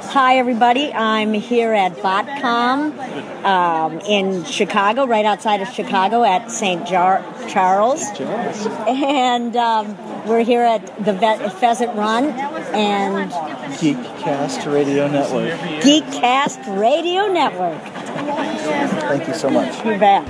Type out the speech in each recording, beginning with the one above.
Hi, everybody. I'm here at BotCom in Chicago, right outside of Chicago at St. Charles. And we're here at the Pheasant Run and Geekcast Radio Network. Geekcast Radio Network. Thank you so much. You bet.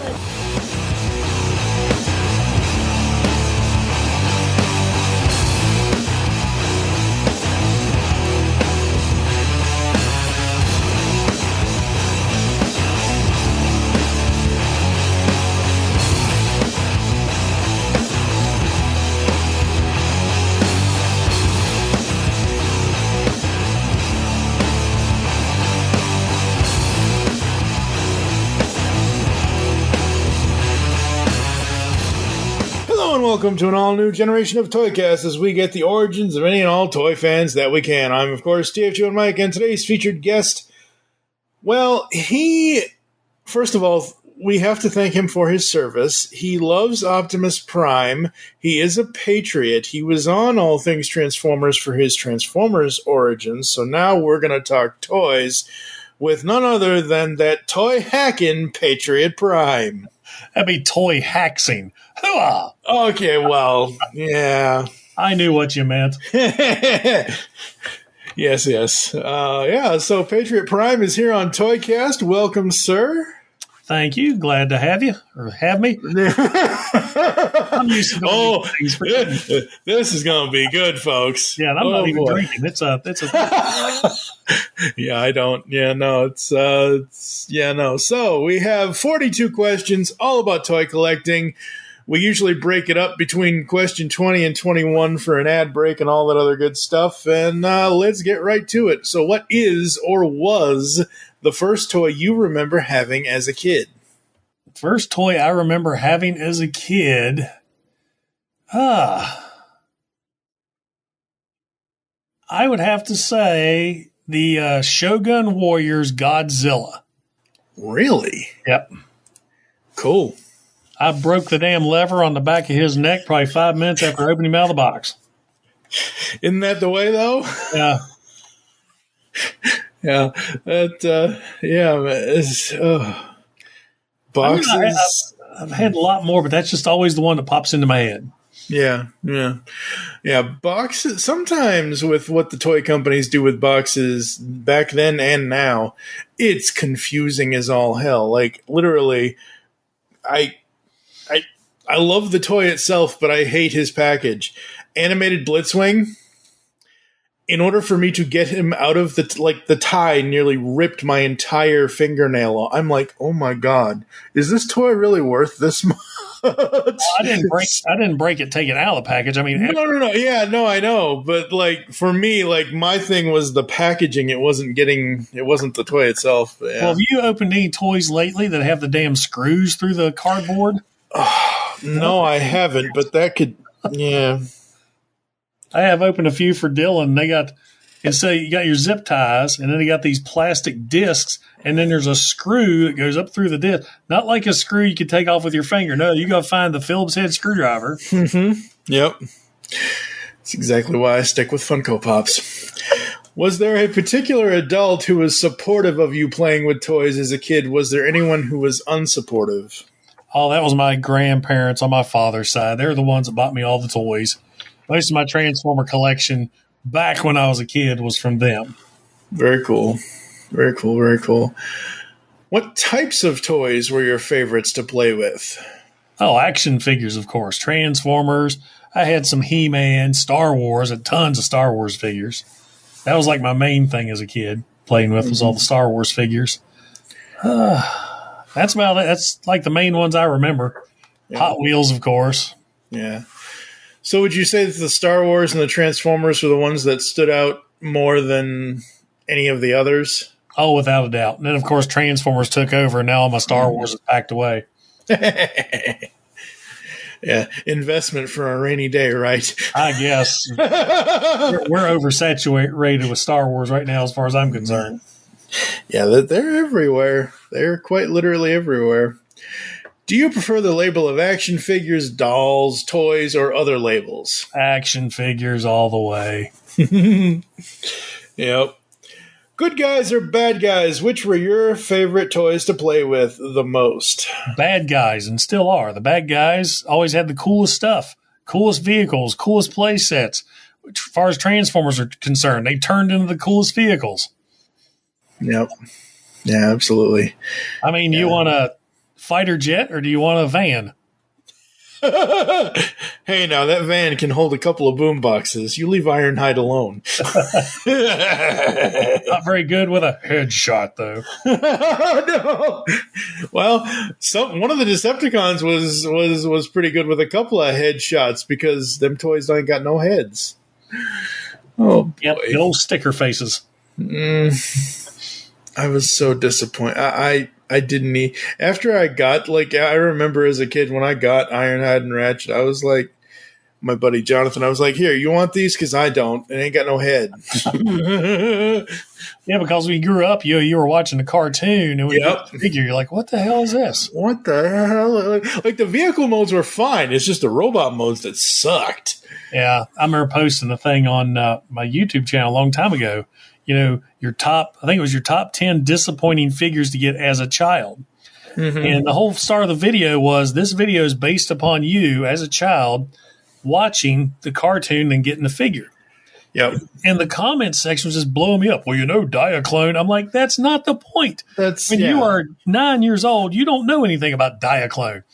Welcome to an all-new generation of Toycast as we get the origins of any and all toy fans that we can. I'm, of course, TFCon Mike, and today's featured guest, well, first of all, we have to thank him for his service. He loves Optimus Prime. He is a Patriot. He was on All Things Transformers for his Transformers origins, so now we're going to talk toys with none other than that toy-hacking Patriot Prime. That'd be toy haxing. Hooah! Okay, well, yeah. I knew what you meant. Yes. So Patriot Prime is here on Toycast. Welcome, sir. Thank you. Glad to have you, or have me. I'm used to doing things for you. This is going to be good, folks. Yeah, and I'm not even drinking. It's a Yeah, I don't. Yeah, no, no. So we have 42 questions, all about toy collecting. We usually break it up between question 20 and 21 for an ad break and all that other good stuff. And let's get right to it. So what is or was the first toy you remember having as a kid? First toy I remember having as a kid. I would have to say the Shogun Warriors Godzilla. Really? Yep. Cool. I broke the damn lever on the back of his neck probably 5 minutes after opening him out of the box. Isn't that the way, though? Yeah. Yeah. Boxes. I've had a lot more, but that's just always the one that pops into my head. Yeah. Boxes. Sometimes with what the toy companies do with boxes back then and now, it's confusing as all hell. Like, literally, I love the toy itself, but I hate his package. Animated Blitzwing, in order for me to get him out of the tie nearly ripped my entire fingernail. I'm like, oh my God, is this toy really worth this much? I didn't break it taking out of the package. I mean, no. Yeah, no, I know. But like for me, like my thing was the packaging. It wasn't the toy itself. Yeah. Well, have you opened any toys lately that have the damn screws through the cardboard? No, I haven't, but that could, yeah. I have opened a few for Dylan. They got, instead you got your zip ties, and then they got these plastic discs, and then there's a screw that goes up through the disc. Not like a screw you could take off with your finger. No, you got to find the Phillips head screwdriver. Mm-hmm. Yep. That's exactly why I stick with Funko Pops. Was there a particular adult who was supportive of you playing with toys as a kid? Was there anyone who was unsupportive? Oh, that was my grandparents on my father's side. They're the ones that bought me all the toys. Most of my Transformer collection back when I was a kid was from them. Very cool. What types of toys were your favorites to play with? Oh, action figures, of course. Transformers. I had some He-Man, Star Wars, and tons of Star Wars figures. That was like my main thing as a kid, playing with was all the Star Wars figures. That's about it. That's like the main ones I remember. Yeah. Hot Wheels, of course. Yeah. So would you say that the Star Wars and the Transformers were the ones that stood out more than any of the others? Oh, without a doubt. And then, of course, Transformers took over, and now all my Star Wars is packed away. Yeah, investment for a rainy day, right? I guess. We're oversaturated with Star Wars right now as far as I'm concerned. Yeah, they're everywhere. They're quite literally everywhere. Do you prefer the label of action figures, dolls, toys, or other labels? Action figures all the way. Yep. Good guys or bad guys, which were your favorite toys to play with the most? Bad guys, and still are. The bad guys always had the coolest stuff, coolest vehicles, coolest play sets. As far as Transformers are concerned, they turned into the coolest vehicles. Yep. Yeah, absolutely. I mean, you want a fighter jet or do you want a van? Hey, now that van can hold a couple of boom boxes. You leave Ironhide alone. Not very good with a headshot, though. No. Well, one of the Decepticons was pretty good with a couple of headshots because them toys ain't got no heads. Oh, boy. Yep, the old sticker faces. I was so disappointed. I didn't need. After I got, I remember as a kid when I got Ironhide and Ratchet, I was like, my buddy Jonathan, I was like, here, you want these? Because I don't. It ain't got no head. Yeah, because when you grew up, you were watching a cartoon, and when you got the figure, you're like, what the hell is this? What the hell? Like, the vehicle modes were fine. It's just the robot modes that sucked. Yeah, I remember posting a thing on my YouTube channel a long time ago. You know, I think it was your top 10 disappointing figures to get as a child. Mm-hmm. And the whole start of the video was, this video is based upon you as a child watching the cartoon and getting the figure. Yep. And the comment section was just blowing me up. Well, Diaclone. I'm like, that's not the point. When you are 9 years old, you don't know anything about Diaclone.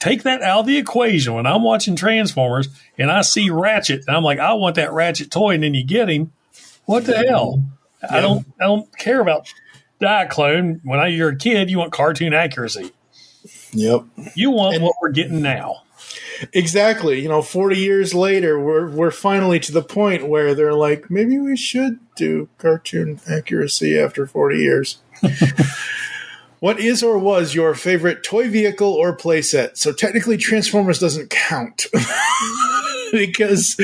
Take that out of the equation. When I'm watching Transformers and I see Ratchet, and I'm like, I want that Ratchet toy, and then you get him. What the hell? I don't care about Diaclone. When you're a kid, you want cartoon accuracy. Yep. You want what we're getting now. Exactly. 40 years later, we're finally to the point where they're like, maybe we should do cartoon accuracy after 40 years. What is or was your favorite toy vehicle or playset? So technically Transformers doesn't count. Because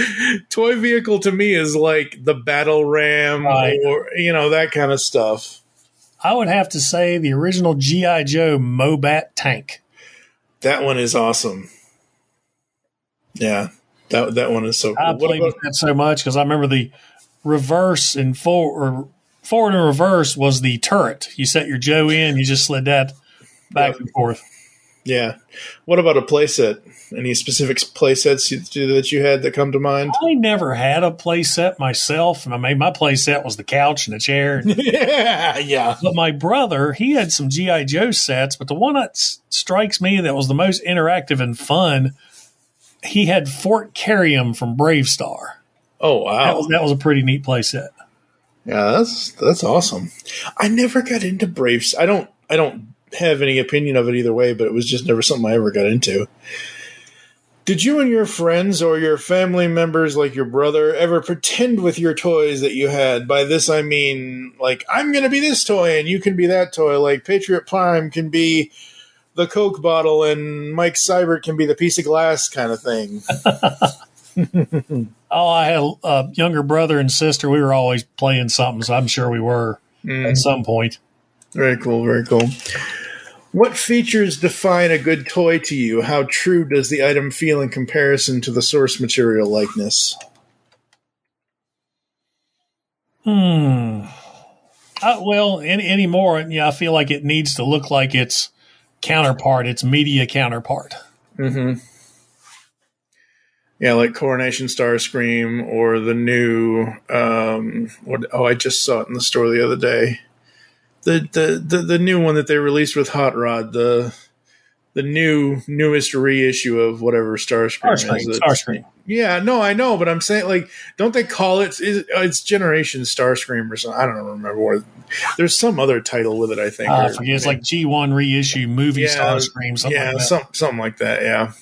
toy vehicle to me is like the battle ram or, that kind of stuff. I would have to say the original G.I. Joe Mobat tank. That one is awesome. Yeah, that one is so cool. I played with that so much because I remember the reverse and forward and reverse was the turret. You set your Joe in, you just slid that back and forth. Yeah. What about a playset? Any specific playsets that you had that come to mind? I never had a playset myself. I mean, my playset was the couch and the chair. Yeah. But my brother, he had some G.I. Joe sets, but the one that strikes me that was the most interactive and fun, he had Fort Carrium from Brave Star. Oh, wow. That was a pretty neat playset. Yeah, that's awesome. I never got into Braves. I don't have any opinion of it either way, but it was just never something I ever got into. Did you and your friends or your family members, like your brother, ever pretend with your toys that you had? By this, I mean, like, I'm going to be this toy and you can be that toy. Like, Patriot Prime can be the Coke bottle and Mike Seibert can be the piece of glass kind of thing. Oh, I had a younger brother and sister. We were always playing something, so I'm sure we were at some point. Very cool, very cool. What features define a good toy to you? How true does the item feel in comparison to the source material likeness? Well, anymore, I feel like it needs to look like its counterpart, its media counterpart. Mm-hmm. Yeah, like Coronation Starscream or the new. I just saw it in the store the other day. The new one that they released with Hot Rod, the newest reissue of whatever Starscream. Yeah, no, I know, but I'm saying, like, don't they call it? It's Generation Starscream or something? I don't remember what. There's some other title with it, I think. I forget. It's like G1 reissue movie Starscream. Something like that. Yeah.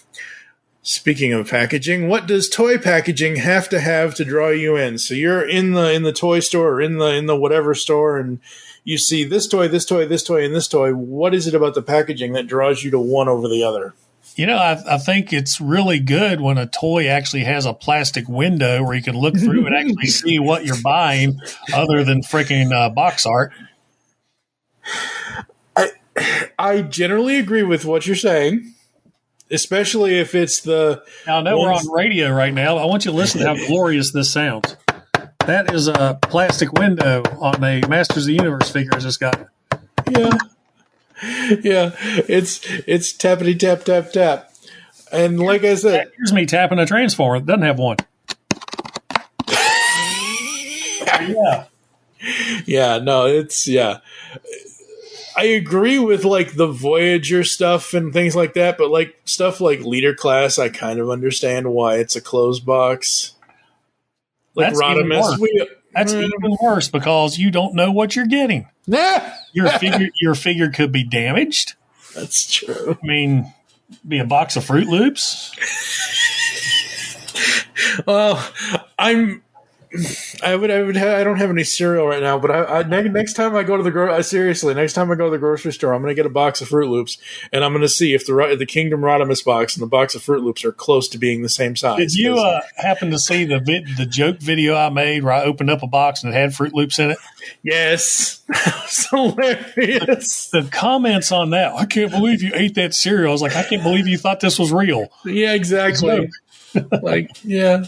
Speaking of packaging, what does toy packaging have to draw you in? So you're in the toy store or in the whatever store, and you see this toy, this toy, this toy, and this toy. What is it about the packaging that draws you to one over the other? I think it's really good when a toy actually has a plastic window where you can look through and actually see what you're buying, other than freaking box art. I generally agree with what you're saying. Especially if it's the... Now, I know we're on radio right now. I want you to listen to how glorious this sounds. That is a plastic window on a Masters of the Universe figure I just got. Yeah. Yeah. It's tappity tap tap tap. And like I said, Here's me tapping a Transformer that doesn't have one. Yeah. yeah, no, I agree with like the Voyager stuff and things like that, but like stuff like Leader Class, I kind of understand why it's a closed box. Like Rodimus, That's even worse because you don't know what you're getting. Your figure could be damaged. That's true. I mean, be a box of Fruit Loops. Well, I don't have any cereal right now, but next time I go to next time I go to the grocery store, I'm going to get a box of Fruit Loops, and I'm going to see if the Kingdom Rodimus box and the box of Fruit Loops are close to being the same size. Did you happen to see the joke video I made where I opened up a box and it had Fruit Loops in it? Yes, it's hilarious. The comments on that, I can't believe you ate that cereal. I was like, I can't believe you thought this was real. Yeah, exactly. Like, yeah.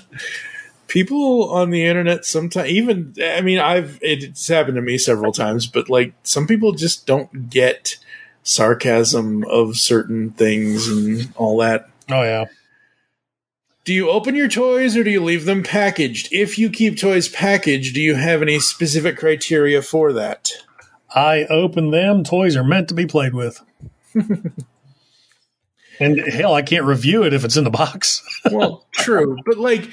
People on the internet sometimes, it's happened to me several times, but like some people just don't get sarcasm of certain things and all that. Oh, yeah. Do you open your toys or do you leave them packaged? If you keep toys packaged, do you have any specific criteria for that? I open them. Toys are meant to be played with. And hell, I can't review it if it's in the box. Well, true, but like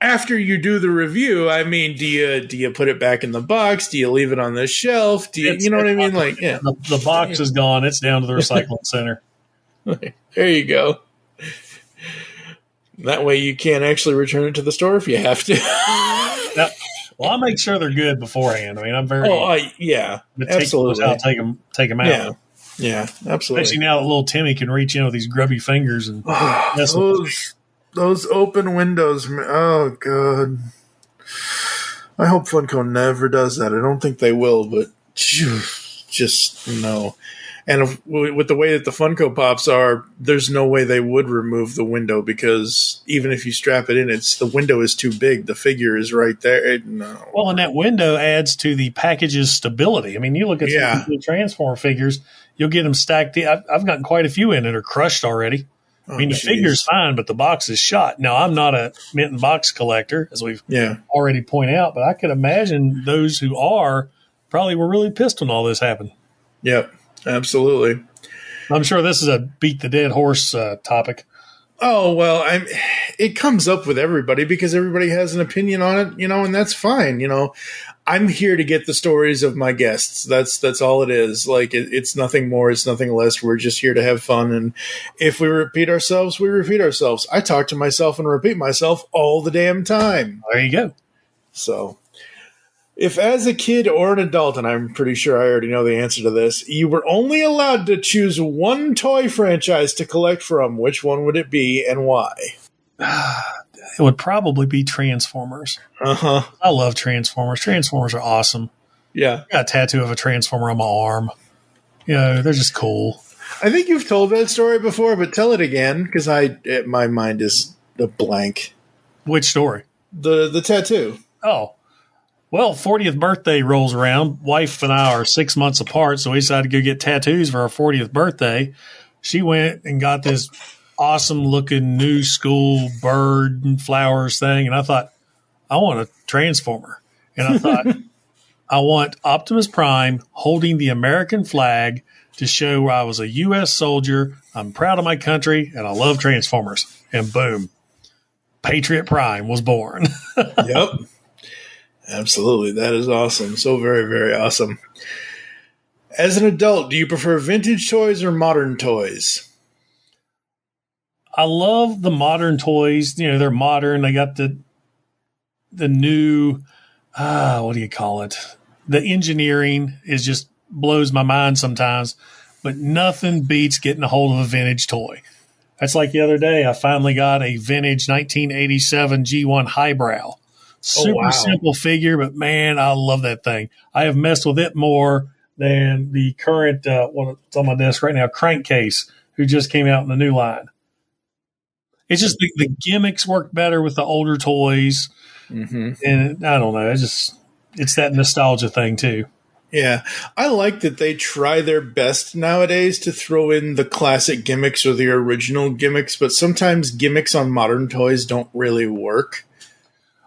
after you do the review, I mean, do you put it back in the box? Do you leave it on the shelf? You know what I mean? Like, yeah, the box is gone. It's down to the recycling center. There you go. That way, you can't actually return it to the store if you have to. Now, well, I make sure they're good beforehand. I mean, I'm very absolutely. I'll take them out. Yeah. Yeah, absolutely. Especially now that little Timmy can reach in with these grubby fingers and those open windows. Oh god! I hope Funko never does that. I don't think they will, but just no. And with the way that the Funko Pops are, there's no way they would remove the window because even if you strap it in, the window is too big. The figure is right there. No. Well, and that window adds to the package's stability. I mean, you look at some Transformer figures. You'll get them stacked. I've gotten quite a few in that are crushed already. I mean, the figure's fine, but the box is shot. Now, I'm not a mint and box collector, as we've already pointed out, but I could imagine those who are probably were really pissed when all this happened. Yep, absolutely. I'm sure this is a beat the dead horse topic. Oh, well, it comes up with everybody because everybody has an opinion on it, and that's fine. I'm here to get the stories of my guests. That's all it is. Like, it's nothing more. It's nothing less. We're just here to have fun. And if we repeat ourselves, we repeat ourselves. I talk to myself and repeat myself all the damn time. There you go. So if as a kid or an adult, and I'm pretty sure I already know the answer to this, you were only allowed to choose one toy franchise to collect from, which one would it be and why? It would probably be Transformers. Uh-huh. I love Transformers. Transformers are awesome. Yeah. I got a tattoo of a Transformer on my arm. They're just cool. I think you've told that story before, but tell it again because my mind is a blank. Which story? The tattoo. Oh. Well, 40th birthday rolls around. Wife and I are 6 months apart, so we decided to go get tattoos for our 40th birthday. She went and got this awesome-looking new school bird and flowers thing, and I thought, I want a Transformer. And I thought, I want Optimus Prime holding the American flag to show I was a U.S. soldier, I'm proud of my country, and I love Transformers. And boom, Patriot Prime was born. Yep. Absolutely. That is awesome. So very, very awesome. As an adult, do you prefer vintage toys or modern toys? I love the modern toys. They're modern. They got the new, what do you call it? The engineering just blows my mind sometimes, but nothing beats getting a hold of a vintage toy. That's like the other day, I finally got a vintage 1987 G1 Highbrow. Super simple figure, but man, I love that thing. I have messed with it more than the current, what's on my desk right now, Crankcase, who just came out in the new line. It's just the gimmicks work better with the older toys. And I don't know. It's that nostalgia thing too. Yeah, I like that they try their best nowadays to throw in the classic gimmicks or the original gimmicks, but sometimes gimmicks on modern toys don't really work.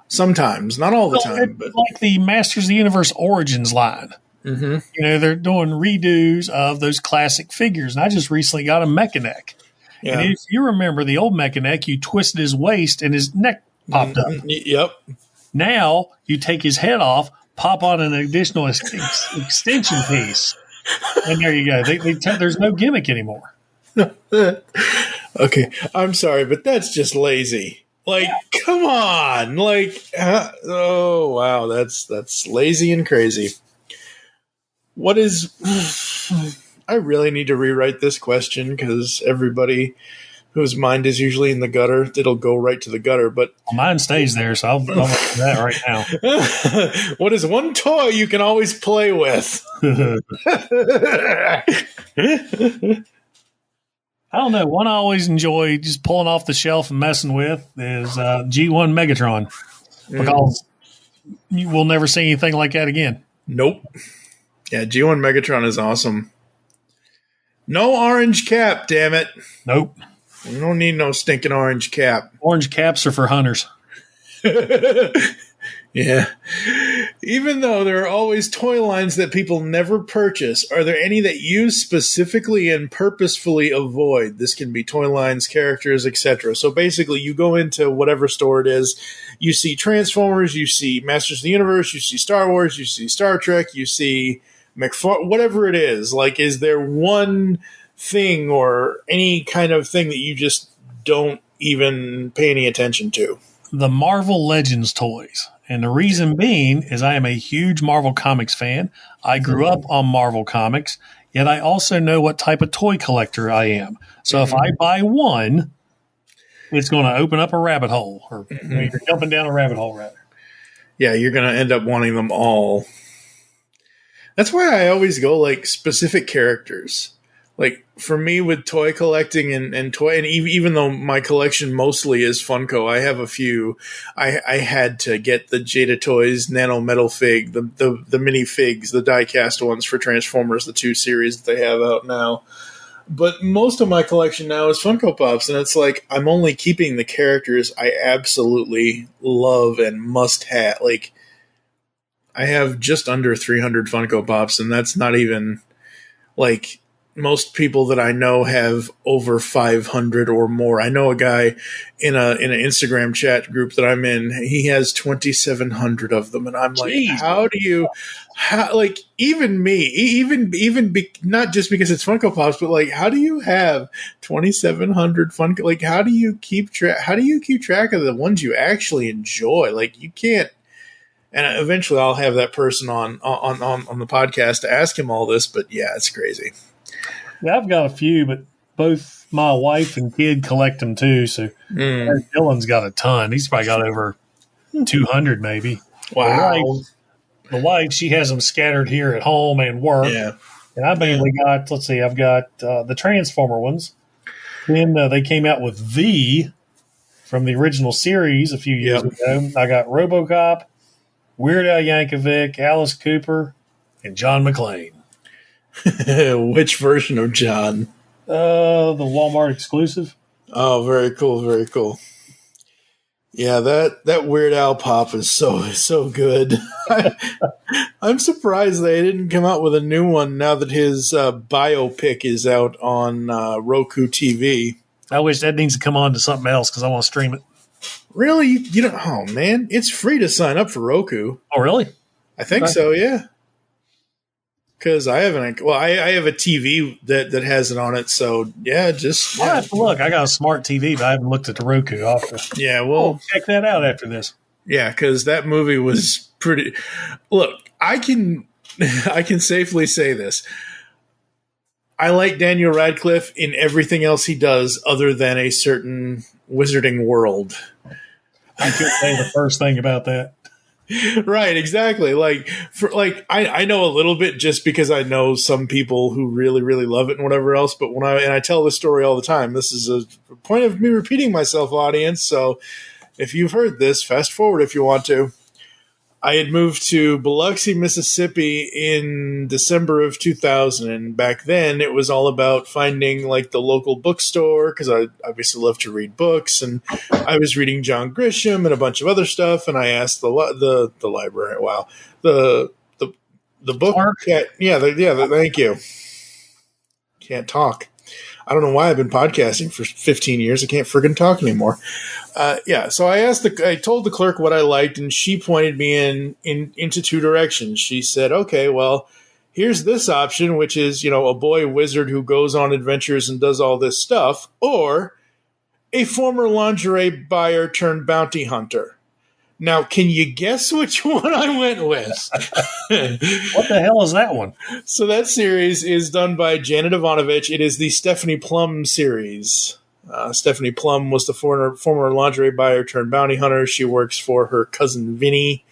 Sometimes, not all the time, but like the Masters of the Universe Origins line. Mm-hmm. You know, they're doing redos of those classic figures, and I just recently got a Mechanic. Yeah. And if you remember the old Mechanic, you twisted his waist and his neck popped up. Yep. Now you take his head off, pop on an additional extension piece, and there you go. There's no gimmick anymore. Okay, I'm sorry, but that's just lazy. Like, come on! Like, oh wow, that's lazy and crazy. What is? I really need to rewrite this question because everybody whose mind is usually in the gutter, it'll go right to the gutter. But mine stays there, so I'll do that right now. What is one toy you can always play with? I don't know. One I always enjoy just pulling off the shelf and messing with is G1 Megatron because you will never see anything like that again. Nope. Yeah, G1 Megatron is awesome. No orange cap, damn it. Nope. You don't need no stinking orange cap. Orange caps are for hunters. Yeah. Even though there are always toy lines that people never purchase, are there any that you specifically and purposefully avoid? This can be toy lines, characters, etc. So basically, you go into whatever store it is, you see Transformers, you see Masters of the Universe, you see Star Wars, you see Star Trek, you see whatever it is. Like, is there one thing or any kind of thing that you just don't even pay any attention to? The Marvel Legends toys. And the reason being is I am a huge Marvel Comics fan. I grew up on Marvel Comics, yet I also know what type of toy collector I am. So if I buy one, it's going to open up a rabbit hole. Or you're jumping down a rabbit hole, rather. Yeah, you're going to end up wanting them all. That's why I always go like specific characters. Like for me with toy collecting and toy, and even though my collection mostly is Funko, I have a few. I had to get the Jada Toys Nano Metal Fig, the mini figs, the die-cast ones for Transformers, the 2 series that they have out now. But most of my collection now is Funko Pops, and it's like I'm only keeping the characters I absolutely love and must have. Like I have just under 300 Funko Pops, and that's not even like. Most people that I know have over 500 or more. I know a guy in an Instagram chat group that I'm in. He has 2,700 of them, and I'm like, even me, not just because it's Funko Pops, but like, how do you have 2,700 Funko? Like, how do you keep track? How do you keep track of the ones you actually enjoy? Like, you can't. And eventually, I'll have that person on the podcast to ask him all this. But yeah, it's crazy. Yeah, I've got a few, but both my wife and kid collect them too. So Dylan's got a ton. He's probably got over 200 maybe. Wow. The wife, she has them scattered here at home and work. Yeah. And I mainly got, I've got the Transformer ones. Then they came out with V from the original series a few years ago. I got RoboCop, Weird Al Yankovic, Alice Cooper, and John McClane. Which version of John? The Walmart exclusive. Oh, very cool, very cool. Yeah, that Weird Al pop is so good. I'm surprised they didn't come out with a new one now that his biopic is out on Roku TV. I wish that needs to come on to something else because I want to stream it. Really? You don't? Oh man, it's free to sign up for Roku. Oh really? I think so. Yeah. Because I haven't. Well, I have a TV that has it on it. So yeah, I'll have to look. I got a smart TV, but I haven't looked at the Roku. Yeah, well, check that out after this. Yeah, because that movie was pretty. Look, I can safely say this. I like Daniel Radcliffe in everything else he does, other than a certain Wizarding World. I can't say the first thing about that. Right, exactly. I know a little bit just because I know some people who really, really love it and whatever else. But I tell this story all the time. This is a point of me repeating myself, audience. So if you've heard this, fast forward if you want to. I had moved to Biloxi, Mississippi in December of 2000. And back then it was all about finding like the local bookstore because I obviously love to read books. And I was reading John Grisham and a bunch of other stuff. And I asked the library, wow, the book. Thank you. Can't talk. I don't know why I've been podcasting for 15 years. I can't friggin' talk anymore. So I told the clerk what I liked, and she pointed me into two directions. She said, okay, well, here's this option, which is, a boy wizard who goes on adventures and does all this stuff, or a former lingerie buyer turned bounty hunter. Now, can you guess which one I went with? What the hell is that one? So that series is done by Janet Ivanovich. It is the Stephanie Plum series. Stephanie Plum was the former lingerie buyer turned bounty hunter. She works for her cousin Vinny.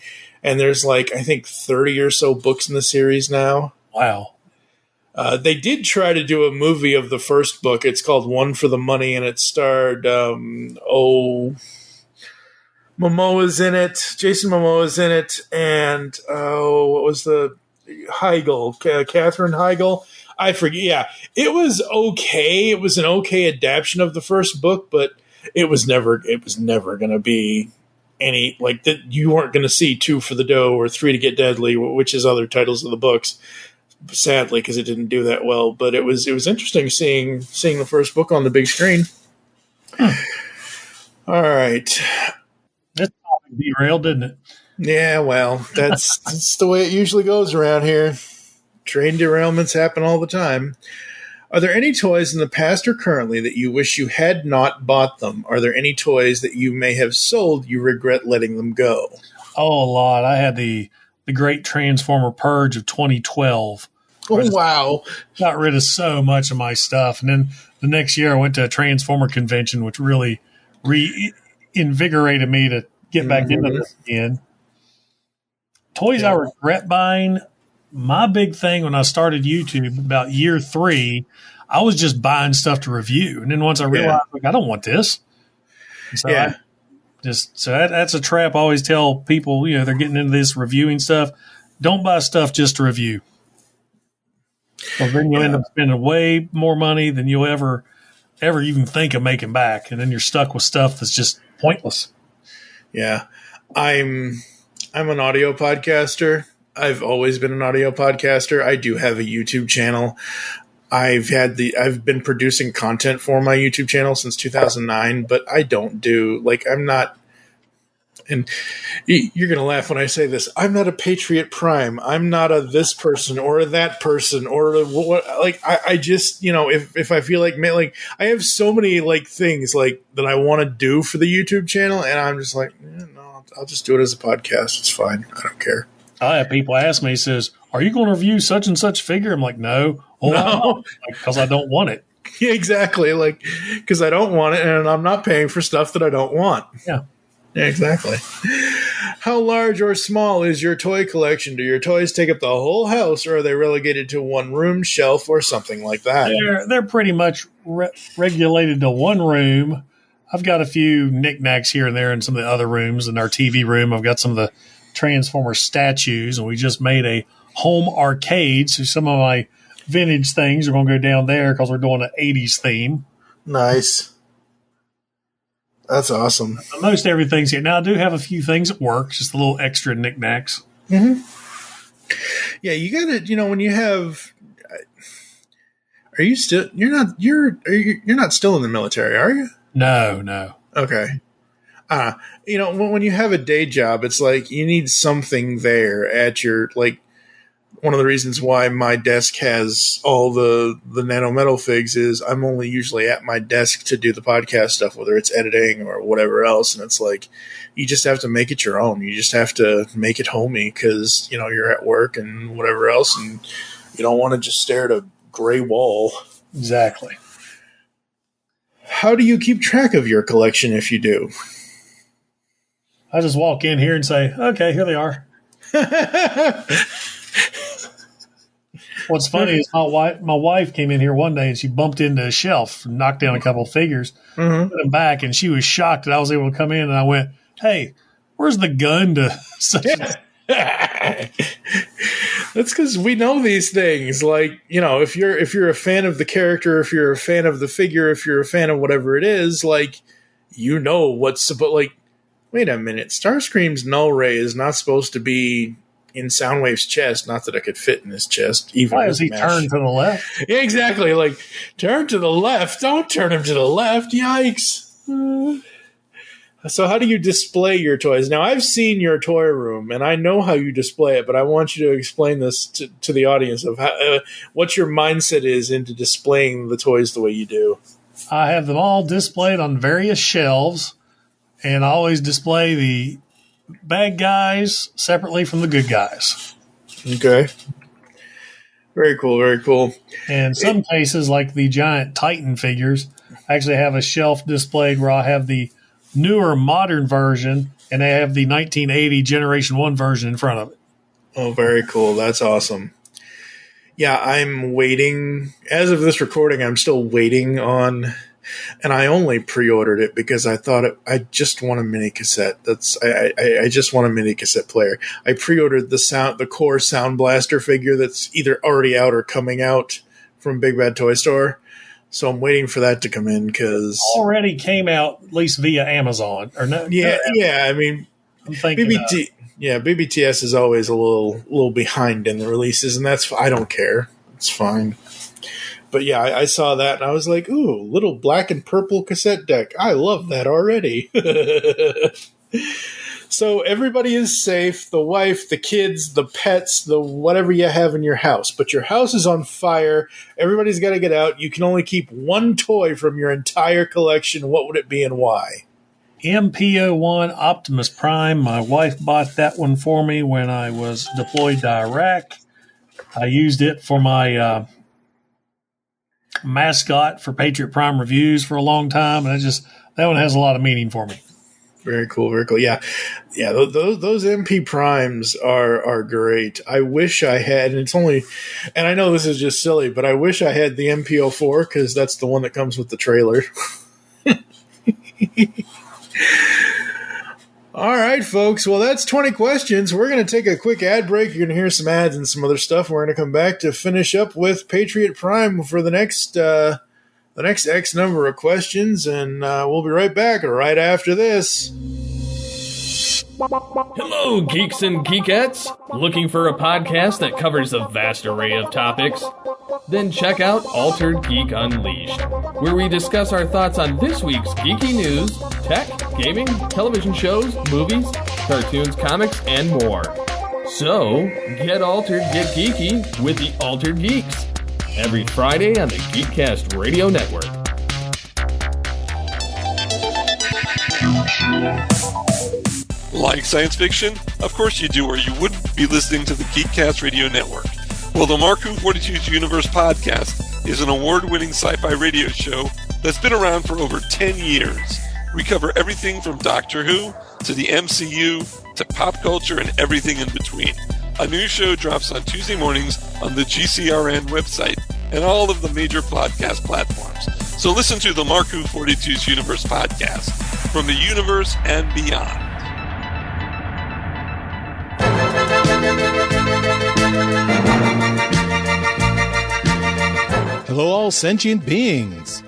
And there's I think 30 or so books in the series now. Wow. They did try to do a movie of the first book. It's called One for the Money, and it starred, Momoa's in it. Jason Momoa's in it. And, what was the Heigl? Katherine Heigl? I forget. Yeah. It was okay. It was an okay adaptation of the first book, but it was never going to be any, that you weren't going to see 2 for the Dough or 3 to Get Deadly, which is other titles of the books, sadly, because it didn't do that well. But it was interesting seeing the first book on the big screen. All right. This topic derailed, didn't it? Yeah, well, that's the way it usually goes around here. Train derailments happen all the time. Are there any toys in the past or currently that you wish you had not bought them? Are there any toys that you may have sold you regret letting them go? Oh, a lot. I had the great Transformer Purge of 2012. Oh, wow. Got rid of so much of my stuff. And then the next year I went to a Transformer convention, which really reinvigorated me to get back into this again. Toys I regret buying. My big thing when I started YouTube about year 3, I was just buying stuff to review. And then once I realized, I don't want this. So that's a trap. I always tell people, they're getting into this reviewing stuff. Don't buy stuff just to review. Because then you'll end up spending way more money than you'll ever even think of making back. And then you're stuck with stuff that's just pointless. Yeah. I'm an audio podcaster. I've always been an audio podcaster. I do have a YouTube channel. I've been producing content for my YouTube channel since 2009, but I don't do I'm not, and you're going to laugh when I say this. I'm not a Patriot Prime. I'm not a this person or a that person or what. I just, if I feel like I have so many things that I want to do for the YouTube channel, and I'm just no, I'll just do it as a podcast. It's fine. I don't care. I have people ask me, says, are you going to review such and such figure? I'm like, no. No. Because I don't want it. Yeah, exactly. Because I don't want it, and I'm not paying for stuff that I don't want. Yeah. Yeah, exactly. How large or small is your toy collection? Do your toys take up the whole house, or are they relegated to one room, shelf, or something like that? They're pretty much regulated to one room. I've got a few knickknacks here and there in some of the other rooms. In our TV room, I've got some of the Transformer statues, and we just made a home arcade. So some of my vintage things are going to go down there because we're doing an 80s theme. Nice. That's awesome. Most everything's here. Now, I do have a few things at work, just a little extra knickknacks. Mm-hmm. Yeah, you got to, when you have, are you still, you're not still in the military, are you? No. Okay. When you have a day job, it's you need something there at your, one of the reasons why my desk has all the nanometal figs is I'm only usually at my desk to do the podcast stuff, whether it's editing or whatever else. And it's you just have to make it your own. You just have to make it homey because, you're at work and whatever else. And you don't want to just stare at a gray wall. Exactly. How do you keep track of your collection if you do? I just walk in here and say, okay, here they are. What's funny is my wife came in here one day and she bumped into a shelf, knocked down a couple of figures, put them back, and she was shocked that I was able to come in. And I went, "Hey, where's the gun to such?" That's because we know these things. Like, if you're a fan of the character, if you're a fan of the figure, if you're a fan of whatever it is, like, what's about. Like, wait a minute, Starscream's null ray is not supposed to be in Soundwave's chest. Not that it could fit in his chest. Even why is he turned to the left? Yeah, exactly. Like, turn to the left. Don't turn him to the left. Yikes. So how do you display your toys? Now, I've seen your toy room, and I know how you display it, but I want you to explain this to the audience of how, what your mindset is into displaying the toys the way you do. I have them all displayed on various shelves, and I always display the bad guys separately from the good guys. Okay. Very cool, very cool. And some cases, like the giant Titan figures, I actually have a shelf displayed where I have the newer modern version, and they have the 1980 Generation 1 version in front of it. Oh, very cool. That's awesome. Yeah, I'm waiting. As of this recording, I'm still waiting on, and I only pre-ordered it because I thought I just want a mini cassette. I just want a mini cassette player. I pre-ordered the core Sound Blaster figure that's either already out or coming out from Big Bad Toy Store. So I'm waiting for that to come in because already came out at least via Amazon or no? Yeah. I mean, I'm thinking BBTS is always a little behind in the releases, and I don't care. It's fine. But yeah, I saw that and I was like, ooh, little black and purple cassette deck. I love that already. So everybody is safe, the wife, the kids, the pets, the whatever you have in your house. But your house is on fire. Everybody's got to get out. You can only keep one toy from your entire collection. What would it be and why? MPO-1 Optimus Prime. My wife bought that one for me when I was deployed to Iraq. I used it for my mascot for Patriot Prime reviews for a long time, and that one has a lot of meaning for me. Very cool, very cool. Yeah. Those MP Primes are great. I wish I had, and I know this is just silly, but I wish I had the MPO4 because that's the one that comes with the trailer. All right, folks. Well, that's 20 questions. We're going to take a quick ad break. You're going to hear some ads and some other stuff. We're going to come back to finish up with Patriot Prime for the next X number of questions, and we'll be right back right after this. Hello, geeks and geekettes! Looking for a podcast that covers a vast array of topics? Then check out Altered Geek Unleashed, where we discuss our thoughts on this week's geeky news, tech, gaming, television shows, movies, cartoons, comics, and more. So, get altered, get geeky with the Altered Geeks. Every Friday on the Geekcast Radio Network. Like science fiction? Of course you do, or you wouldn't be listening to the Geekcast Radio Network. Well, the Marku 42's Universe podcast is an award-winning sci-fi radio show that's been around for over 10 years. We cover everything from Doctor Who to the MCU to pop culture and everything in between. A new show drops on Tuesday mornings on the GCRN website and all of the major podcast platforms. So listen to the Marku 42's Universe podcast from the universe and beyond. Hello, all sentient beings.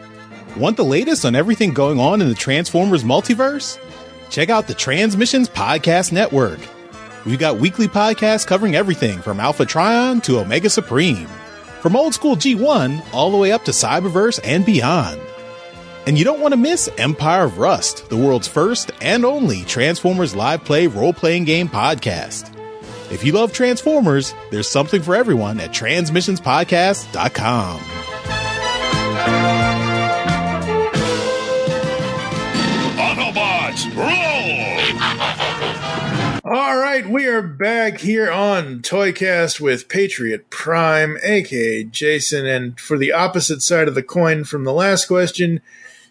Want the latest on everything going on in the Transformers multiverse? Check out the Transmissions Podcast Network. We've got weekly podcasts covering everything from Alpha Trion to Omega Supreme, from old school G1 all the way up to Cyberverse and beyond. And you don't want to miss Empire of Rust, the world's first and only Transformers live play role-playing game podcast. If you love Transformers, there's something for everyone at transmissionspodcast.com. Autobots, roll! All right, we are back here on Toycast with Patriot Prime, aka Jason, and for the opposite side of the coin from the last question,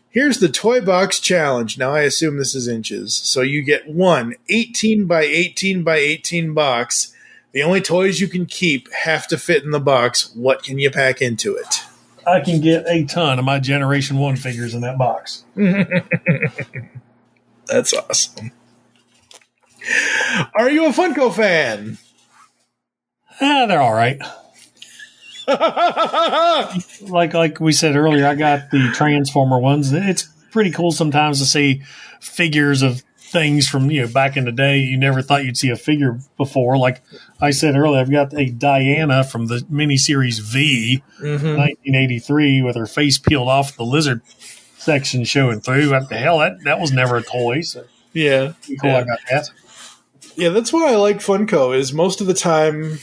here's the Toy Box Challenge. Now, I assume this is inches, so you get one 18 by 18 by 18 box The only toys you can keep have to fit in the box. What can you pack into it? I can get a ton of my Generation 1 figures in that box. That's awesome. Are you a Funko fan? They're all right. like we said earlier, I got the Transformer ones. It's pretty cool sometimes to see figures of things from back in the day you never thought you'd see a figure before. Like I said earlier, I've got a Diana from the miniseries V, 1983, with her face peeled off the lizard section showing through. What the hell? That was never a toy. So yeah, cool. Yeah. I got that. Yeah, that's why I like Funko. Is most of the time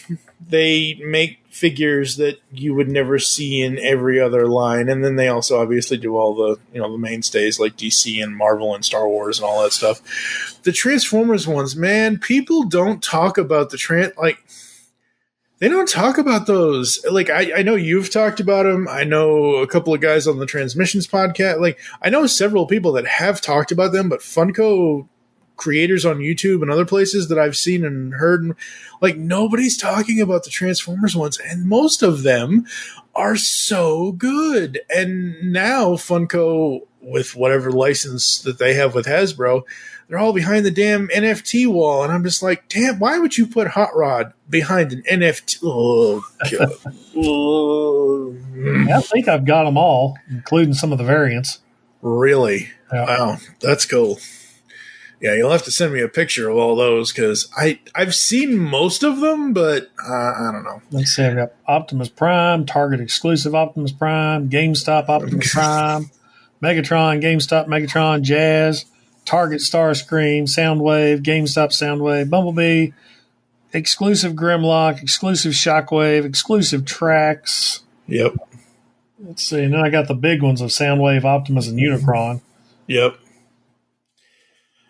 they make figures that you would never see in every other line, and then they also obviously do all the the mainstays like DC and Marvel and Star Wars and all that stuff. The Transformers ones, man, people don't talk about they don't talk about those. Like I know you've talked about them. I know a couple of guys on the Transmissions podcast. Like I know several people that have talked about them, but Funko creators on YouTube and other places that I've seen and heard, like nobody's talking about the Transformers ones, and most of them are so good. And now Funko, with whatever license that they have with Hasbro, they're all behind the damn NFT wall, and I'm just like, damn, why would you put Hot Rod behind an NFT? Oh God. I think I've got them all, including some of the variants. Really? Yeah. Wow, that's cool. Yeah, you'll have to send me a picture of all those, because I've seen most of them, but I don't know. Let's see, I've got Optimus Prime, Target exclusive Optimus Prime, GameStop Optimus Prime, Megatron, GameStop Megatron, Jazz, Target Starscream, Soundwave, GameStop Soundwave, Bumblebee, exclusive Grimlock, exclusive Shockwave, exclusive Trax. Yep. Let's see, and then I got the big ones of Soundwave, Optimus, and Unicron. Yep.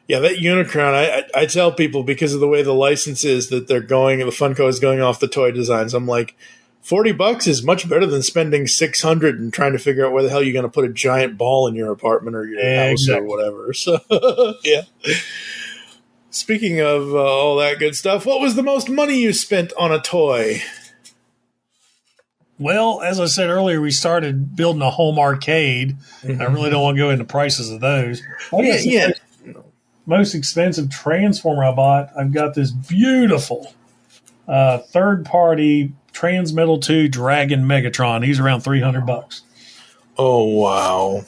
Yeah, that Unicron, I tell people, because of the way the license is that they're going, the Funko is going off the toy designs, I'm like, $40 is much better than spending $600 and trying to figure out where the hell you're going to put a giant ball in your apartment or your house exactly. or whatever. So, yeah. Speaking of all that good stuff, what was the most money you spent on a toy? Well, as I said earlier, we started building a home arcade. I really don't want to go into prices of those. Yeah. Most expensive Transformer I bought, I've got this beautiful third-party Transmetal 2 Dragon Megatron. He's around $300. Oh, wow.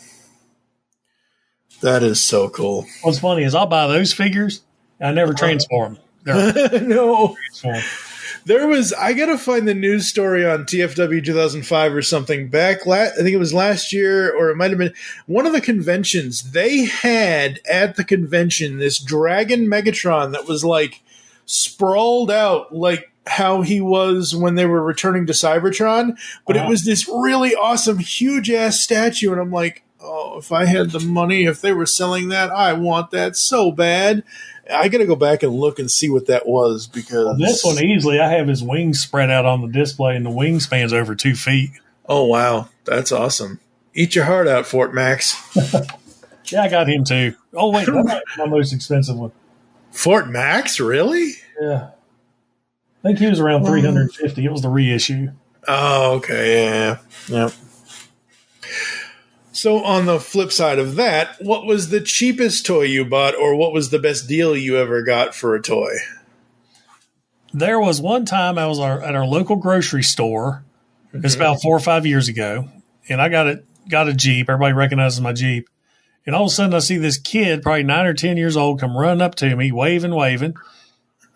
That is so cool. What's funny is I'll buy those figures, and I never transform them. No. I got to find the news story on TFW 2005 or something back. I think it was last year, or it might have been one of the conventions. They had at the convention this Dragon Megatron that was like sprawled out like how he was when they were returning to Cybertron. But it was this really awesome, huge ass statue. And I'm like, oh, if I had the money, if they were selling that, I want that so bad. I got to go back and look and see what that was, because this one easily, I have his wings spread out on the display, and the wingspan's over 2 feet. Oh, wow. That's awesome. Eat your heart out, Fort Max. Yeah, I got him too. Oh, wait, that's my most expensive one. Fort Max? Really? Yeah. I think he was around $350. It was the reissue. Oh, okay. Yeah. Yep. So on the flip side of that, what was the cheapest toy you bought, or what was the best deal you ever got for a toy? There was one time I was at our local grocery store. It's about 4 or 5 years ago, and I got a Jeep. Everybody recognizes my Jeep. And all of a sudden I see this kid, probably 9 or 10 years old, come running up to me, waving.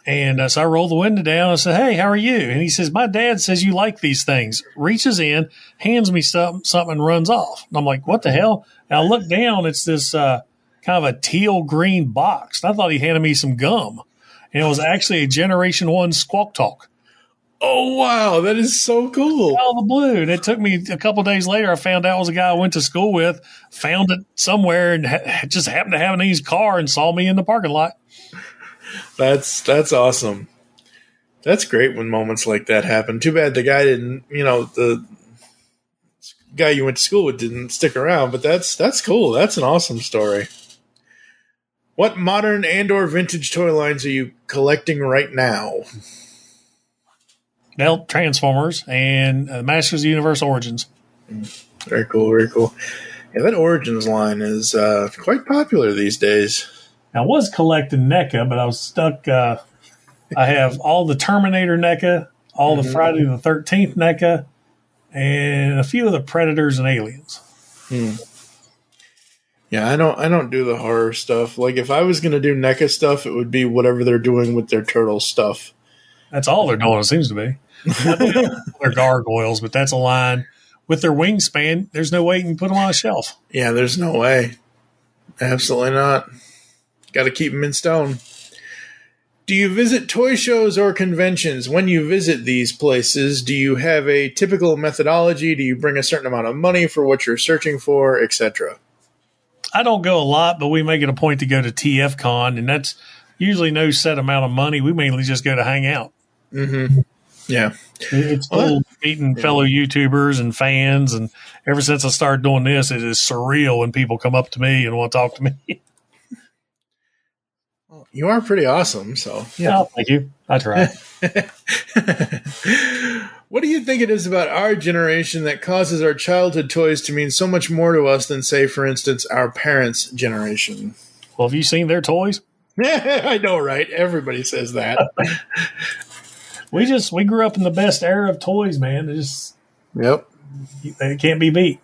And so I roll the window down. I said, "Hey, how are you?" And he says, "My dad says you like these things." Reaches in, hands me something, and runs off. And I'm like, "What the hell?" And I look down. It's this kind of a teal green box. And I thought he handed me some gum. And it was actually a Generation 1 Squawk Talk. Oh, wow. That is so cool. Out of the blue. And it took me a couple of days later. I found out it was a guy I went to school with, found it somewhere, and just happened to have it in his car and saw me in the parking lot. That's awesome. That's great when moments like that happen. Too bad the guy didn't, the guy you went to school with didn't stick around, but that's cool. That's an awesome story. What modern and or vintage toy lines are you collecting right now? Well, Transformers and Masters of the Universe Origins. Very cool, very cool. Yeah, that Origins line is quite popular these days. I was collecting NECA, but I was stuck. I have all the Terminator NECA, all the Friday the 13th NECA, and a few of the Predators and Aliens. Yeah, I don't do the horror stuff. Like, if I was going to do NECA stuff, it would be whatever they're doing with their turtle stuff. That's all they're doing, it seems to be. They're gargoyles, but that's a line. With their wingspan, there's no way you can put them on a shelf. Yeah, there's no way. Absolutely not. Got to keep them in stone. Do you visit toy shows or conventions? When you visit these places, do you have a typical methodology? Do you bring a certain amount of money for what you're searching for, etc.? I don't go a lot, but we make it a point to go to TFCon, and that's usually no set amount of money. We mainly just go to hang out. Mm-hmm. Yeah. It's cool meeting fellow YouTubers and fans, and ever since I started doing this, it is surreal when people come up to me and want to talk to me. You are pretty awesome, so yeah. Oh, thank you. I try. What do you think it is about our generation that causes our childhood toys to mean so much more to us than, say, for instance, our parents' generation? Well, have you seen their toys? I know, right? Everybody says that. We grew up in the best era of toys, man. They can't be beat.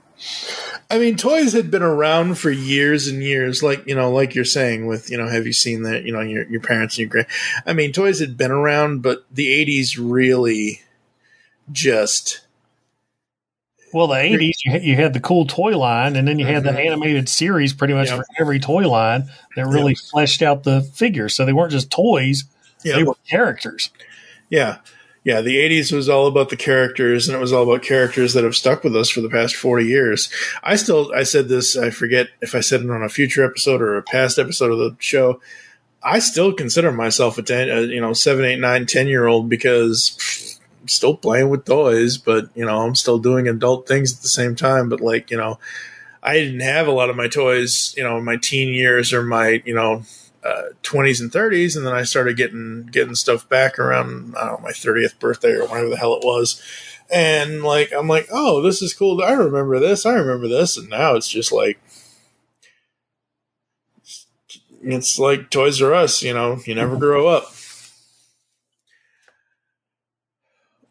I mean, toys had been around for years and years, like you're saying with, have you seen that, your parents and your grand. I mean, toys had been around, but the 80s really just. Well, the 80s, you had the cool toy line, and then you had the animated series pretty much for every toy line that really fleshed out the figures. So they weren't just toys, they were characters. Yeah. Yeah, the 80s was all about the characters, and it was all about characters that have stuck with us for the past 40 years. I said this, I forget if I said it on a future episode or a past episode of the show. I still consider myself a 7, 8, 9, 10-year-old because I'm still playing with toys, but, I'm still doing adult things at the same time. But, I didn't have a lot of my toys, in my teen years or my, 20s and 30s, and then I started getting stuff back around my 30th birthday or whatever the hell it was, and I'm like, oh, this is cool. I remember this, and now it's just it's like Toys R Us. You never grow up.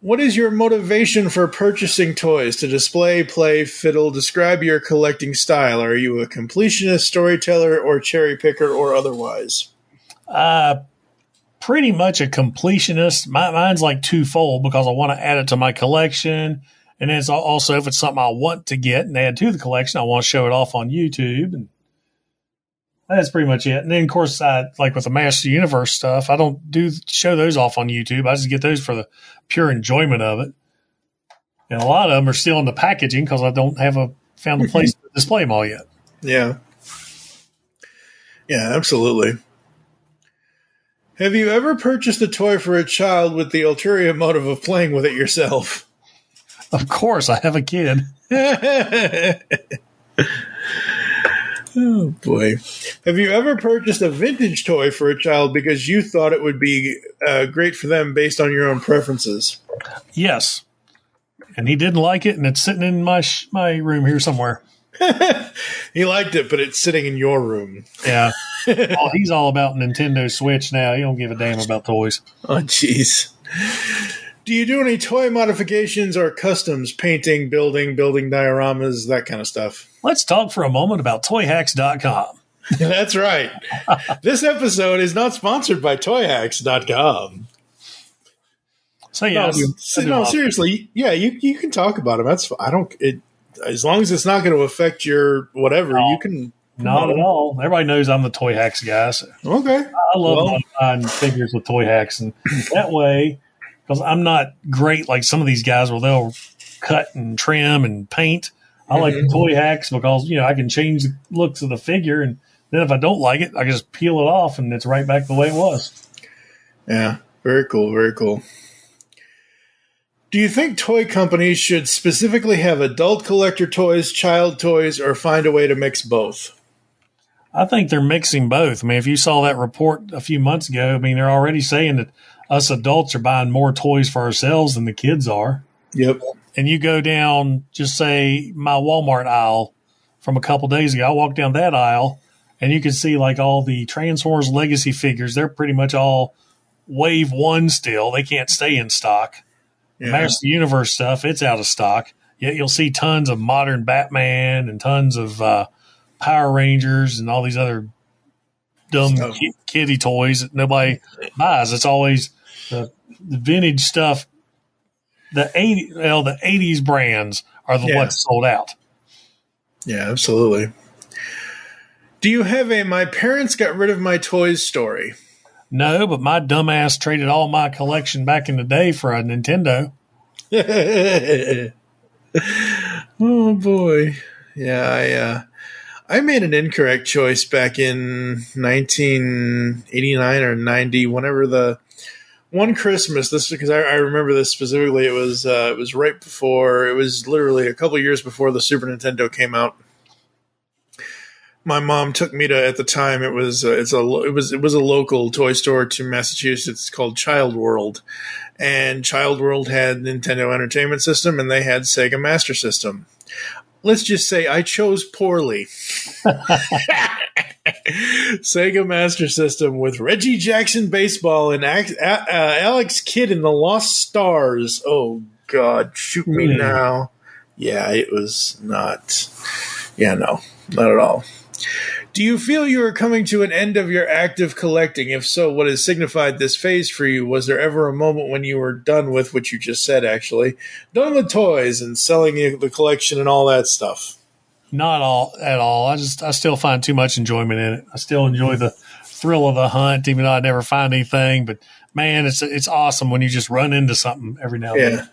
What is your motivation for purchasing toys? To display, play, fiddle? Describe your collecting style. Are you a completionist, storyteller, or cherry picker, or otherwise? Pretty much a completionist. Mine's twofold because I want to add it to my collection. And then it's also, if it's something I want to get and add to the collection, I want to show it off on YouTube. And that's pretty much it. And then, of course, with the Master Universe stuff, I don't show those off on YouTube. I just get those for the pure enjoyment of it. And a lot of them are still in the packaging because I don't found a place to display them all yet. Yeah. Yeah, absolutely. Have you ever purchased a toy for a child with the ulterior motive of playing with it yourself? Of course, I have a kid. Oh, boy. Have you ever purchased a vintage toy for a child because you thought it would be great for them based on your own preferences? Yes. And he didn't like it, and it's sitting in my room here somewhere. He liked it, but it's sitting in your room. Yeah. He's all about Nintendo Switch now. He don't give a damn about toys. Oh, jeez. Do you do any toy modifications or customs, painting, building dioramas, that kind of stuff? Let's talk for a moment about ToyHacks.com. That's right. This episode is not sponsored by ToyHacks.com. So yeah, no, seriously, yeah, you can talk about them. That's as long as it's not going to affect your whatever, you can. Not at all. Everybody knows I'm the Toy Hacks guy. So okay, I love buying figures with Toy Hacks, and that way, because I'm not great like some of these guys where they'll cut and trim and paint. I like the Toy Hacks because I can change the looks of the figure, and then if I don't like it, I can just peel it off, and it's right back the way it was. Yeah, very cool, very cool. Do you think toy companies should specifically have adult collector toys, child toys, or find a way to mix both? I think they're mixing both. I mean, if you saw that report a few months ago, they're already saying that us adults are buying more toys for ourselves than the kids are. Yep. And you go down, just say, my Walmart aisle from a couple days ago. I walked down that aisle, and you can see like all the Transformers Legacy figures. They're pretty much all Wave 1 still. They can't stay in stock. Yeah. Master Universe stuff, it's out of stock. Yet you'll see tons of modern Batman and tons of Power Rangers and all these other dumb kiddie toys that nobody buys. It's always the vintage stuff. The 80s brands are the ones sold out. Yeah, absolutely. Do you have a "my parents got rid of my toys" story? No, but my dumbass traded all my collection back in the day for a Nintendo. Oh boy. Yeah, I made an incorrect choice back in 1989 or 90, whenever the one Christmas. This because I remember this specifically. It was right before. It was literally a couple years before the Super Nintendo came out. My mom took me to, at the time, it was a local toy store to Massachusetts called Child World, and Child World had Nintendo Entertainment System and they had Sega Master System. Let's just say I chose poorly. Sega Master System with Reggie Jackson Baseball and Alex Kidd in the Lost Stars. Oh God, shoot me now. Yeah, it was not. Yeah, no, not at all. Do you feel you are coming to an end of your active collecting? If so, what has signified this phase for you? Was there ever a moment when you were done with what you just said, actually? Done with toys and selling the collection and all that stuff? Not all at all. I still find too much enjoyment in it. I still enjoy the thrill of the hunt, even though I never find anything. But man, it's awesome when you just run into something every now and then.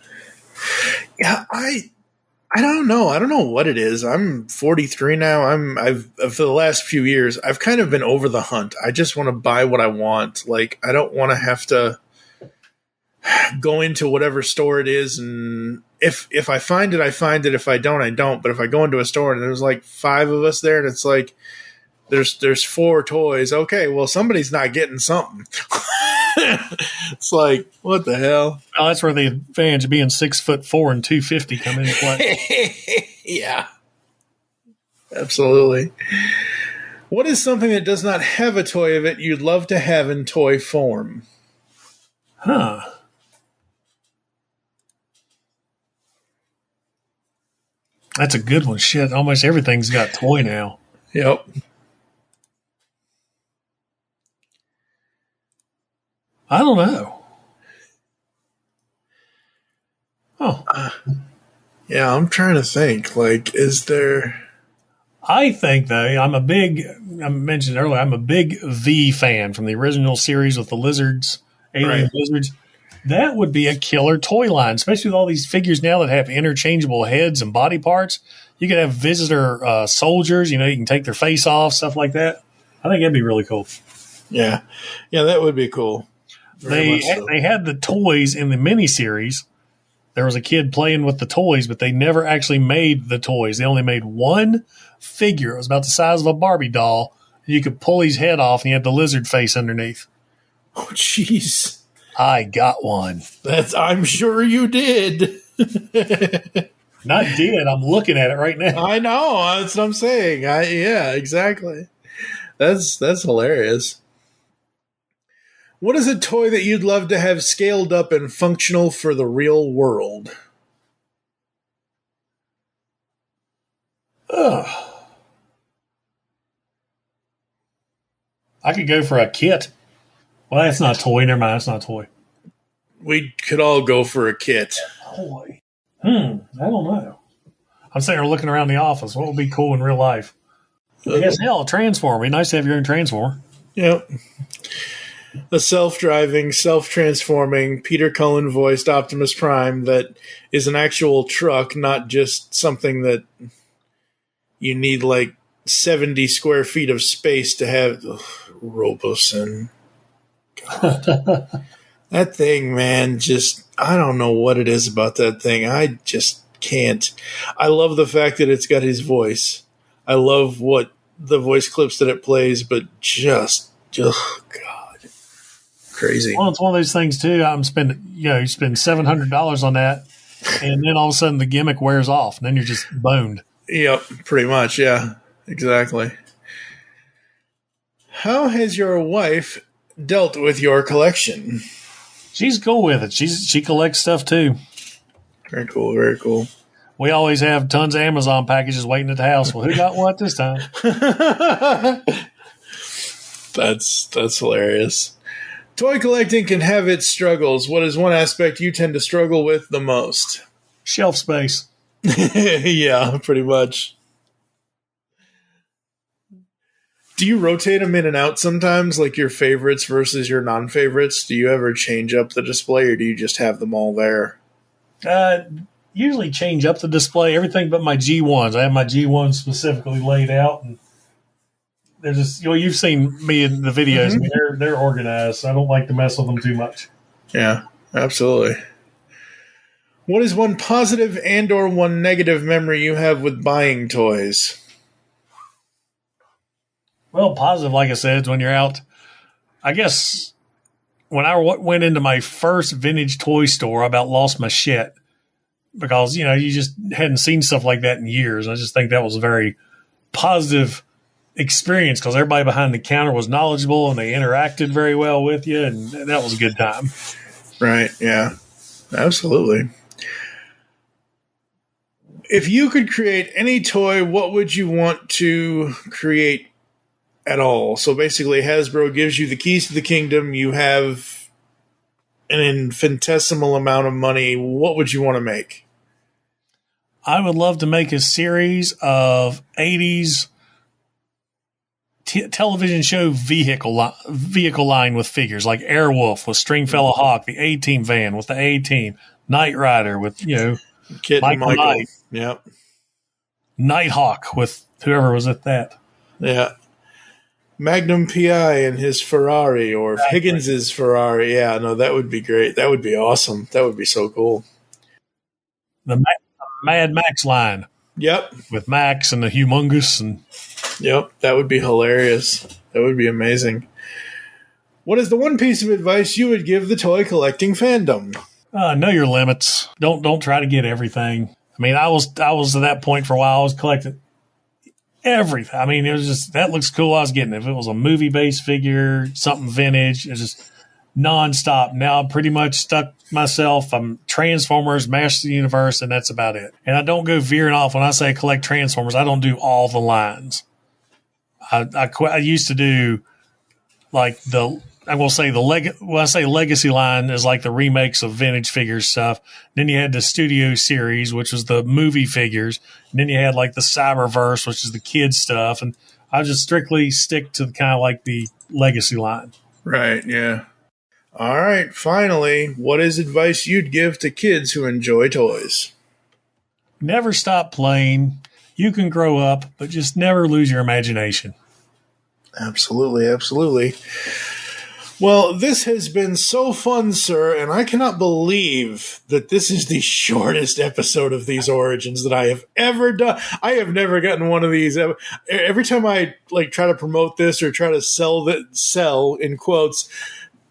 Yeah, I don't know. I don't know what it is. I'm 43 now. I've for the last few years, I've kind of been over the hunt. I just want to buy what I want. Like, I don't want to have to go into whatever store it is, and if I find it, I find it. If I don't, I don't. But if I go into a store and there's like 5 of us there, and it's like there's 4 toys. Okay, well, somebody's not getting something. It's like, what the hell? Oh, that's where the advantage of being 6'4" and 250 come into play. Yeah, absolutely. What is something that does not have a toy of it you'd love to have in toy form? Huh. That's a good one. Shit, almost everything's got toy now. Yep. I don't know. Oh. Yeah, I'm trying to think. Like, is there... I think, though, I mentioned earlier, I'm a big V fan from the original series with the lizards, alien lizards. That would be a killer toy line, especially with all these figures now that have interchangeable heads and body parts. You could have visitor soldiers, you can take their face off, stuff like that. I think that'd be really cool. Yeah. Yeah, that would be cool. They had the toys in the miniseries. There was a kid playing with the toys, but they never actually made the toys. They only made one figure. It was about the size of a Barbie doll. You could pull his head off, and he had the lizard face underneath. Oh, jeez. I got one. I'm sure you did. Not did. I'm looking at it right now. I know. That's what I'm saying. Yeah, exactly. That's hilarious. What is a toy that you'd love to have scaled up and functional for the real world? Ugh. I could go for a kit. Well, that's not a toy. Never mind. That's not a toy. We could all go for a kit. Toy. I don't know. I'm sitting here looking around the office. What would be cool in real life? I guess, hell, a transformer. It'd be nice to have your own transformer. Yep. A self-driving, self-transforming, Peter Cullen-voiced Optimus Prime that is an actual truck, not just something that you need like 70 square feet of space to have. Ugh, Roboson. God. That thing, man, I don't know what it is about that thing. I just can't. I love the fact that it's got his voice. I love what the voice clips that it plays, but just, oh, God. Crazy. Well, it's one of those things too. I'm spending, you spend $700 on that, and then all of a sudden the gimmick wears off, and then you're just boned. Yep, pretty much. Yeah, exactly. How has your wife dealt with your collection? She's cool with it. She collects stuff too. Very cool. Very cool. We always have tons of Amazon packages waiting at the house. Well, who got what this time? That's hilarious. Toy collecting can have its struggles. What is one aspect you tend to struggle with the most? Shelf space. Yeah, pretty much. Do you rotate them in and out sometimes, like your favorites versus your non-favorites? Do you ever change up the display, or do you just have them all there? Usually change up the display, everything but my G1s. I have my G1s specifically laid out, and they're just, you've seen me in the videos. Mm-hmm. I mean, they're organized, so I don't like to mess with them too much. Yeah, absolutely. What is one positive and or one negative memory you have with buying toys? Well, positive, like I said, is when you're out. I guess when I went into my first vintage toy store, I about lost my shit because, you just hadn't seen stuff like that in years. I just think that was a very positive experience because everybody behind the counter was knowledgeable and they interacted very well with you, and that was a good time. Right, yeah. Absolutely. If you could create any toy, what would you want to create at all? So basically, Hasbro gives you the keys to the kingdom. You have an infinitesimal amount of money. What would you want to make? I would love to make a series of 80s television show vehicle line with figures like Airwolf with Stringfellow Hawk, the A-Team van with the A-Team, Knight Rider with, Kit Michael Knight. Yep. Nighthawk with whoever was at that. Yeah. Magnum PI and his Ferrari, or Exactly. Higgins's Ferrari. Yeah, no, that would be great. That would be awesome. That would be so cool. The Mad Max line. Yep. With Max and the Humongous. And yep, that would be hilarious. That would be amazing. What is the one piece of advice you would give the toy collecting fandom? know your limits. Don't try to get everything. I mean, I was at that point for a while. I was collecting everything. I mean, it was just, that looks cool. I was getting it. If it was a movie-based figure, something vintage, it's just nonstop. Now I'm pretty much stuck myself. I'm Transformers, Master of the Universe, and that's about it. And I don't go veering off. When I say collect Transformers, I don't do all the lines. I used to do like when I say legacy line is like the remakes of vintage figures stuff. Then you had the studio series, which was the movie figures. And then you had like the Cyberverse, which is the kids stuff. And I just strictly stick to kind of like the legacy line. Right, yeah. All right, finally, what is advice you'd give to kids who enjoy toys? Never stop playing. You can grow up, but just never lose your imagination. Absolutely, absolutely. Well, this has been so fun, sir, and I cannot believe that this is the shortest episode of these Origins that I have ever done. I have never gotten one of these. Every time I try to promote this or try to sell in quotes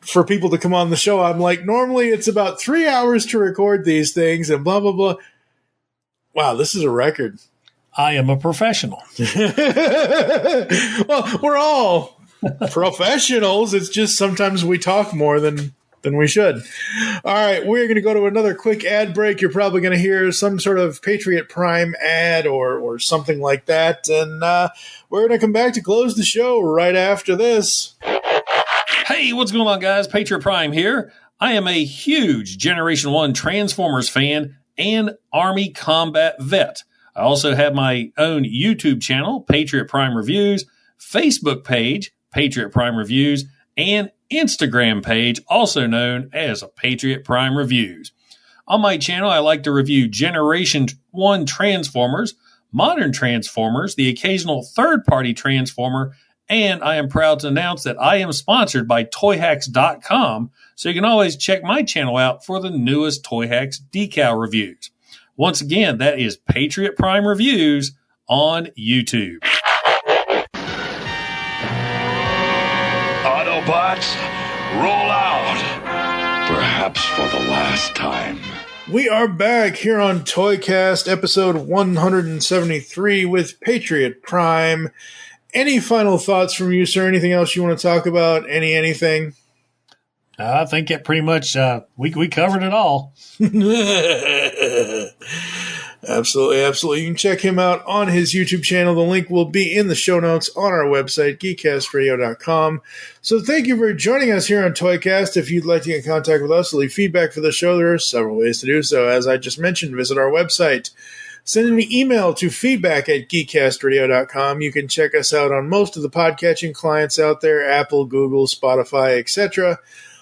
for people to come on the show, I'm like, normally it's about 3 hours to record these things and blah, blah, blah. Wow, this is a record. I am a professional. Well, we're all professionals. It's just sometimes we talk more than we should. All right, we're going to go to another quick ad break. You're probably going to hear some sort of Patriot Prime ad or something like that. And we're going to come back to close the show right after this. Hey, what's going on, guys? Patriot Prime here. I am a huge Generation 1 Transformers fan and Army combat vet. I also have my own YouTube channel, Patriot Prime Reviews, Facebook page, Patriot Prime Reviews, and Instagram page, also known as Patriot Prime Reviews. On my channel, I like to review Generation 1 Transformers, modern Transformers, the occasional third-party Transformer, and I am proud to announce that I am sponsored by ToyHacks.com, so you can always check my channel out for the newest Toy Hacks decal reviews. Once again, that is Patriot Prime Reviews on YouTube. Autobots, roll out. Perhaps for the last time. We are back here on ToyCast, episode 173 with Patriot Prime. Any final thoughts from you, sir? Anything else you want to talk about? Anything? I think it pretty much, we covered it all. Absolutely. You can check him out on his YouTube channel. The link will be in the show notes on our website, geekcastradio.com. So thank you for joining us here on ToyCast. If you'd like to get in contact with us, leave feedback for the show, there are several ways to do so. As I just mentioned, visit our website. Send an email to feedback@geekcastradio.com. You can check us out on most of the podcatching clients out there, Apple, Google, Spotify, etc.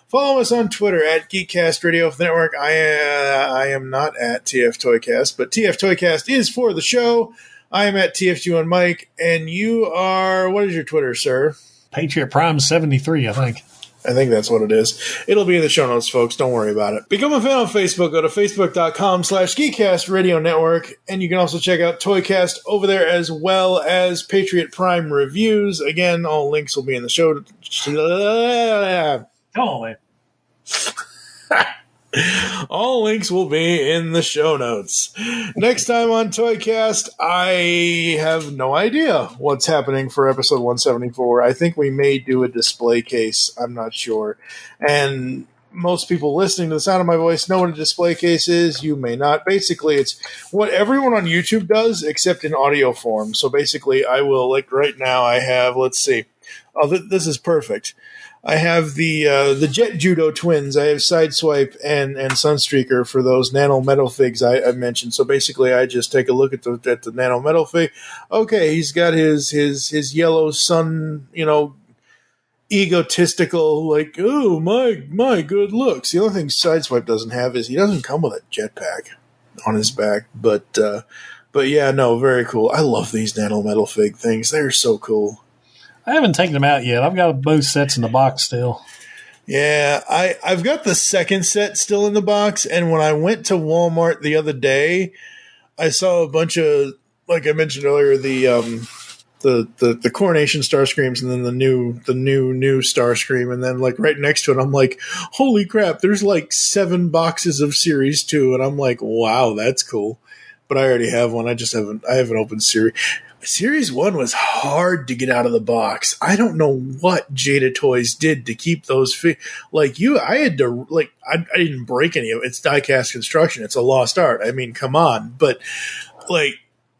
Follow us on Twitter at Geekcast Radio Network. I am not at TF Toycast, but TF Toycast is for the show. I am at TFG1 Mike, and you are, what is your Twitter, sir? Patriot Prime 73, I think. I think that's what it is. It'll be in the show notes, folks. Don't worry about it. Become a fan on Facebook. Go to facebook.com/Geekcast Radio Network. And you can also check out Toycast over there, as well as Patriot Prime reviews. Again, all links will be in the show. Come on, man. All links will be in the show notes. Next time on Toycast, I have no idea what's happening for episode 174. I think we may do a display case. I'm not sure. And most people listening to the sound of my voice know what a display case is. You may not. Basically, it's what everyone on YouTube does, except in audio form. So basically, I will, like right now, I have, let's see. Oh, this is perfect. I have the Jet Judo twins. I have Sideswipe and Sunstreaker for those nano metal figs I mentioned. So basically, I just take a look at the nano metal fig. Okay, he's got his yellow sun, egotistical, like, oh my good looks. The only thing Sideswipe doesn't have is he doesn't come with a jetpack on his back. But yeah, no, very cool. I love these nano metal fig things. They're so cool. I haven't taken them out yet. I've got both sets in the box still. Yeah, I've got the second set still in the box, and when I went to Walmart the other day, I saw a bunch of, like I mentioned earlier, the Coronation Starscreams, and then the new Starscream, and then like right next to it, I'm like, holy crap! There's like 7 boxes of Series 2, and I'm like, wow, that's cool. But I already have one. I haven't opened Series. Series 1 was hard to get out of the box. I don't know what Jada Toys did to keep those I had to, I didn't break any of it. It's die-cast construction. It's a lost art. I mean, come on. But,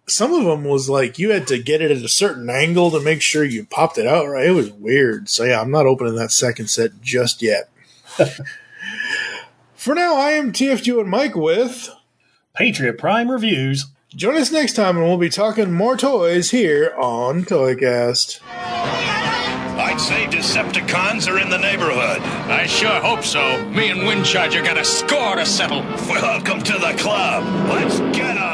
some of them was you had to get it at a certain angle to make sure you popped it out right. It was weird. So, yeah, I'm not opening that second set just yet. For now, I am TFG and Mike with Patriot Prime Reviews. Join us next time, and we'll be talking more toys here on Toycast. I'd say Decepticons are in the neighborhood. I sure hope so. Me and Windcharger got a score to settle. Welcome to the club. Let's get on.